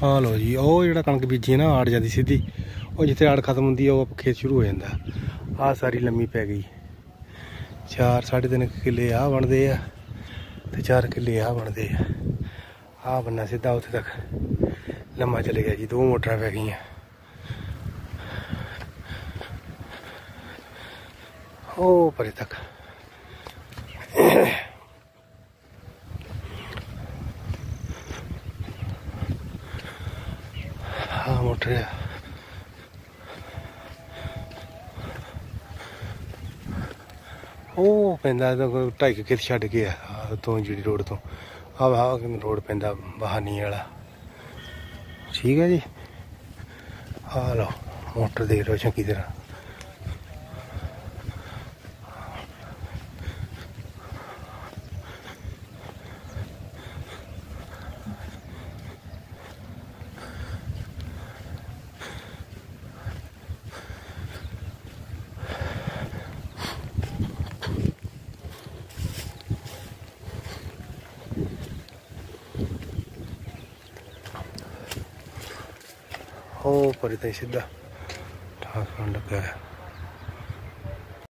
ਆ ਲਓ ਜੀ, ਉਹ ਜਿਹੜਾ ਕਣਕ ਬੀਜੀ ਨਾ ਆੜ ਜਾਂਦੀ ਸਿੱਧੀ, ਉਹ ਜਿੱਥੇ ਆੜ ਖਤਮ ਹੁੰਦੀ ਆ ਉਹ ਖੇਤ ਸ਼ੁਰੂ ਹੋ ਜਾਂਦਾ। ਆਹ ਸਾਰੀ ਲੰਮੀ ਪੈ ਗਈ। 4-3.5 ਕਿੱਲੇ ਆਹ ਬਣਦੇ ਆ ਤੇ 4 ਕਿੱਲੇ ਆਹ ਬਣਦੇ ਆ। ਆਹ ਬੰਨਾ ਸਿੱਧਾ ਉੱਥੇ ਤੱਕ ਲੰਮਾ ਚਲੇ ਗਿਆ ਜੀ। 2 ਮੋਟਰਾਂ ਪੈ ਗਈਆਂ ਉਹ ਪਰੇ ਤੱਕ। ਆਹ ਮੋਟਰ ਆ। ਉਹ ਪੈਂਦਾ 2.5 ਖੇਤ ਛੱਡ ਕੇ ਆ ਤੋਂ ਜਿਹੜੀ ਰੋਡ ਤੋਂ ਆਹ ਰੋਡ ਪੈਂਦਾ ਬਹਾਨੀ ਵਾਲਾ। ਠੀਕ ਹੈ ਜੀ। ਆ ਲਓ ਮੋਟਰ ਦੇਖ ਲਓ ਚੰਗੀ ਤਰ੍ਹਾਂ। ਉਹ ਪਰੇ ਤਾਂ ਸਿੱਧਾ ਠਾਕ ਲਗਾ ਹੈ।